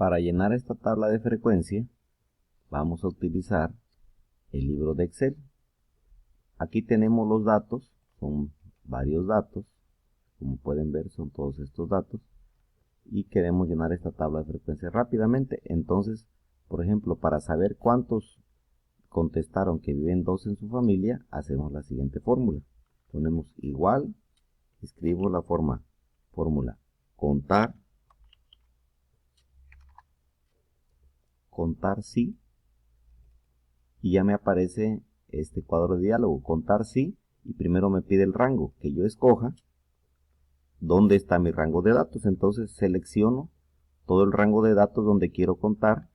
Para llenar esta tabla de frecuencia vamos a utilizar el libro de Excel. Aquí tenemos los datos, son varios datos, como pueden ver son todos estos datos, y queremos llenar esta tabla de frecuencia rápidamente. Entonces, por ejemplo, para saber cuántos contestaron que viven 2 en su familia, hacemos la siguiente fórmula. Ponemos igual, escribo la fórmula contar sí, y ya me aparece este cuadro de diálogo, contar sí, y primero me pide el rango, que yo escoja dónde está mi rango de datos. Entonces selecciono todo el rango de datos donde quiero contar.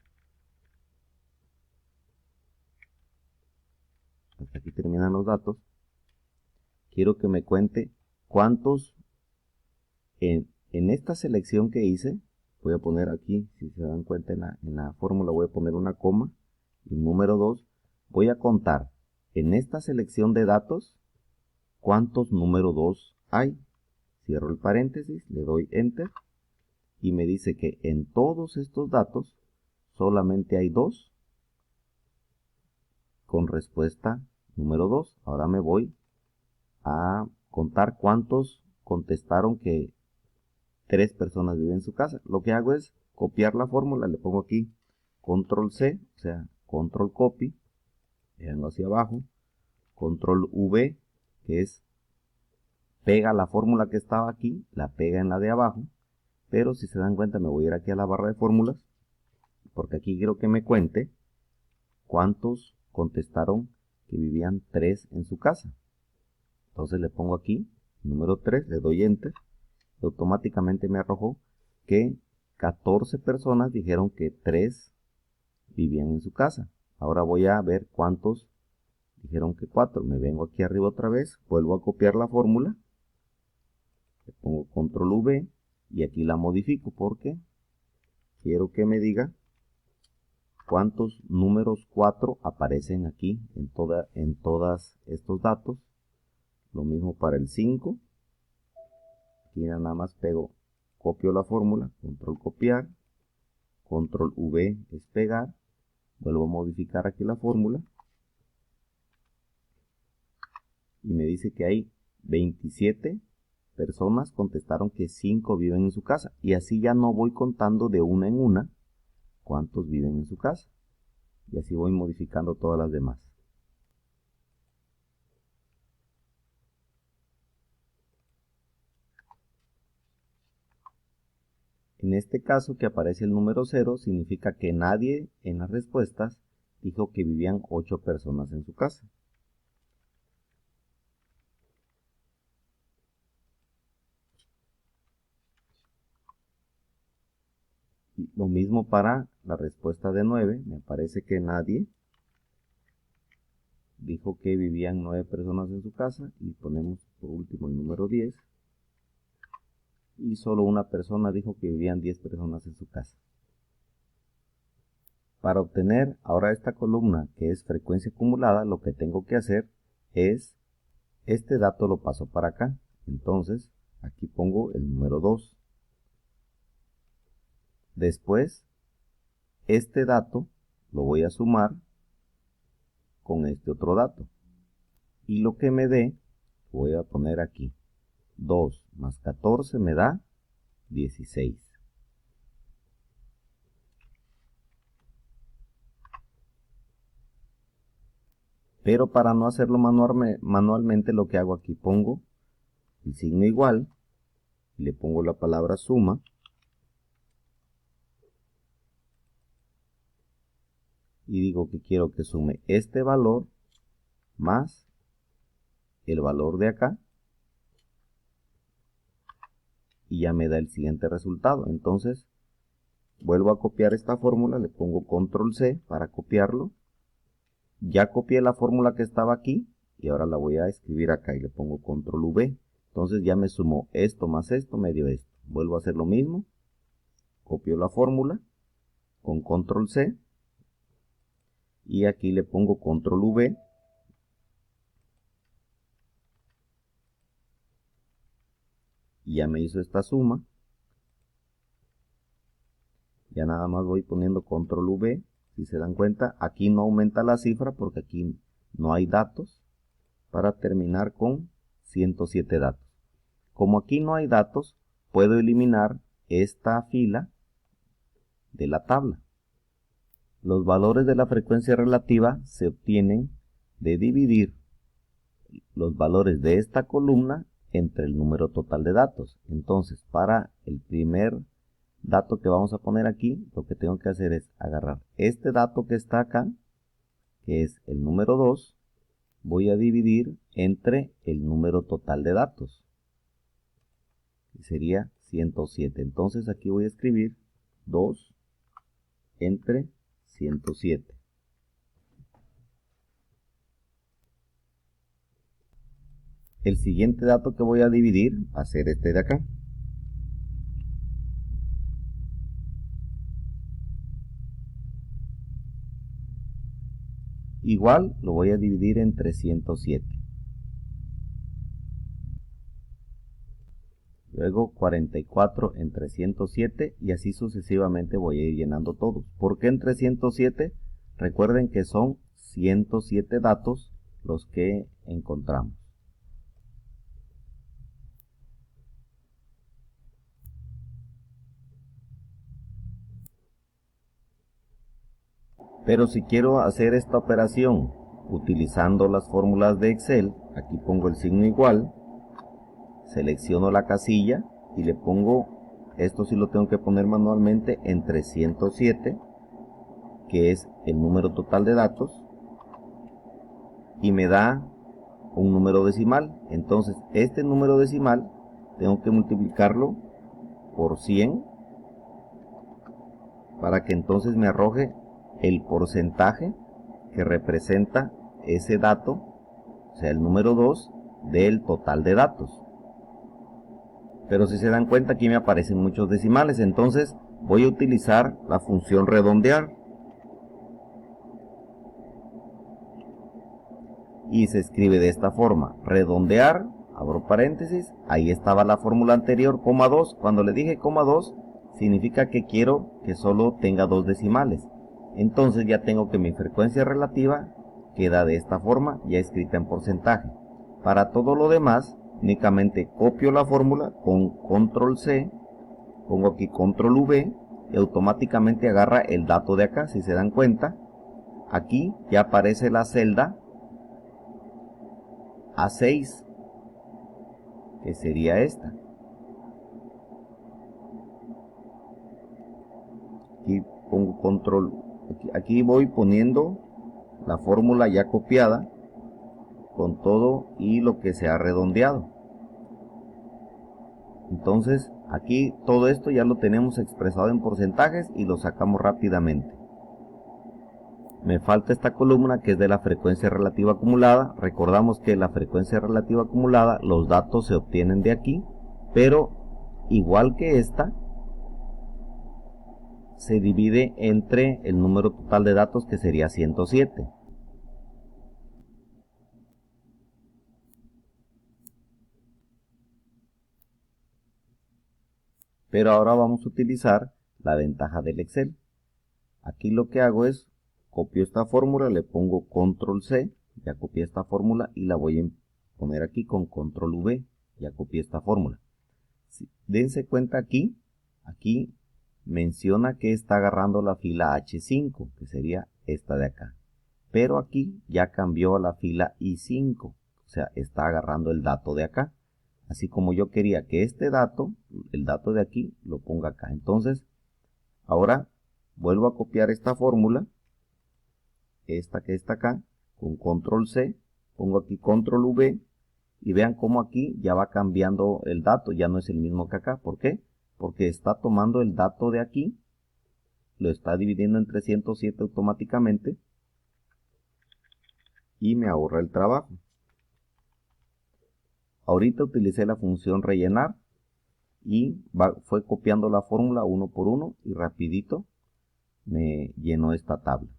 Hasta aquí terminan los datos. Quiero que me cuente cuántos en esta selección que hice. Voy a poner aquí, si se dan cuenta en la fórmula, voy a poner una coma y un número 2. Voy a contar en esta selección de datos cuántos número 2 hay. Cierro el paréntesis, le doy enter y me dice que en todos estos datos solamente hay 2 con respuesta número 2. Ahora me voy a contar cuántos contestaron que 3 personas viven en su casa. Lo que hago es copiar la fórmula, le pongo aquí control C, o sea, control copy, le vengo hacia abajo, control V, que es pega la fórmula que estaba aquí, la pega en la de abajo, pero si se dan cuenta me voy a ir aquí a la barra de fórmulas, porque aquí quiero que me cuente cuántos contestaron que vivían 3 en su casa. Entonces le pongo aquí, número 3, le doy enter, y automáticamente me arrojó que 14 personas dijeron que 3 vivían en su casa. Ahora voy a ver cuántos dijeron que 4. Me vengo aquí arriba otra vez, vuelvo a copiar la fórmula, le pongo control V y aquí la modifico porque quiero que me diga cuántos números 4 aparecen aquí en todas estos datos. Lo mismo para el 5. Aquí nada más pego, copio la fórmula, control copiar, control V es pegar, vuelvo a modificar aquí la fórmula y me dice que hay 27 personas contestaron que 5 viven en su casa, y así ya no voy contando de una en una cuántos viven en su casa, y así voy modificando todas las demás. En este caso que aparece el número 0 significa que nadie en las respuestas dijo que vivían 8 personas en su casa. Y lo mismo para la respuesta de 9, me parece que nadie dijo que vivían 9 personas en su casa, y ponemos por último el número 10, y solo una persona dijo que vivían 10 personas en su casa. Para obtener ahora esta columna que es frecuencia acumulada, lo que tengo que hacer es, este dato lo paso para acá, entonces aquí pongo el número 2. Después, este dato lo voy a sumar con este otro dato, y lo que me dé, voy a poner aquí, 2 más 14 me da 16. Pero para no hacerlo manualmente, lo que hago aquí, pongo el signo igual, y le pongo la palabra suma, y digo que quiero que sume este valor más el valor de acá, y ya me da el siguiente resultado. Entonces vuelvo a copiar esta fórmula, le pongo control C para copiarlo. Ya copié la fórmula que estaba aquí y ahora la voy a escribir acá y le pongo control V. Entonces ya me sumó esto más esto, me dio esto. Vuelvo a hacer lo mismo, copio la fórmula con control C y aquí le pongo control V. Y ya me hizo esta suma. Ya nada más voy poniendo control V. Si se dan cuenta, aquí no aumenta la cifra porque aquí no hay datos, para terminar con 107 datos. Como aquí no hay datos, puedo eliminar esta fila de la tabla. Los valores de la frecuencia relativa se obtienen de dividir los valores de esta columna entre el número total de datos. Entonces, para el primer dato que vamos a poner aquí, lo que tengo que hacer es agarrar este dato que está acá, que es el número 2, voy a dividir entre el número total de datos, que sería 107. Entonces aquí voy a escribir 2 entre 107. El siguiente dato que voy a dividir va a ser este de acá. Igual lo voy a dividir entre 107. Luego 44 entre 107 y así sucesivamente voy a ir llenando todos. ¿Por qué entre 107? Recuerden que son 107 datos los que encontramos. Pero si quiero hacer esta operación utilizando las fórmulas de Excel, aquí pongo el signo igual, selecciono la casilla y le pongo, esto sí lo tengo que poner manualmente, entre 107, que es el número total de datos, y me da un número decimal. Entonces este número decimal tengo que multiplicarlo por 100 para que entonces me arroje el porcentaje que representa ese dato, o sea el número 2 del total de datos. Pero si se dan cuenta, aquí me aparecen muchos decimales, entonces voy a utilizar la función redondear. Y se escribe de esta forma: redondear, abro paréntesis, ahí estaba la fórmula anterior, coma 2. Cuando le dije coma 2, significa que quiero que solo tenga 2 decimales. Entonces ya tengo que mi frecuencia relativa queda de esta forma, ya escrita en porcentaje. Para todo lo demás, únicamente copio la fórmula con control C, pongo aquí control V y automáticamente agarra el dato de acá. Si se dan cuenta, aquí ya aparece la celda A6, que sería esta. Aquí pongo control, aquí voy poniendo la fórmula ya copiada con todo y lo que se ha redondeado. Entonces aquí todo esto ya lo tenemos expresado en porcentajes y lo sacamos rápidamente. Me falta esta columna que es de la frecuencia relativa acumulada. Recordamos que la frecuencia relativa acumulada, los datos se obtienen de aquí, pero igual que esta, se divide entre el número total de datos, que sería 107. Pero ahora vamos a utilizar la ventaja del Excel. Aquí lo que hago es copio esta fórmula, le pongo control C, ya copié esta fórmula y la voy a poner aquí con control V, ya copié esta fórmula. Dense cuenta aquí menciona que está agarrando la fila H5, que sería esta de acá. Pero aquí ya cambió a la fila I5, o sea, está agarrando el dato de acá. Así como yo quería que este dato, el dato de aquí, lo ponga acá. Entonces, ahora vuelvo a copiar esta fórmula, esta que está acá, con control C, pongo aquí control V, y vean cómo aquí ya va cambiando el dato, ya no es el mismo que acá. ¿Por qué? Porque está tomando el dato de aquí, lo está dividiendo entre 107 automáticamente, y me ahorra el trabajo. Ahorita utilicé la función rellenar, y fue copiando la fórmula uno por uno, y rapidito me llenó esta tabla.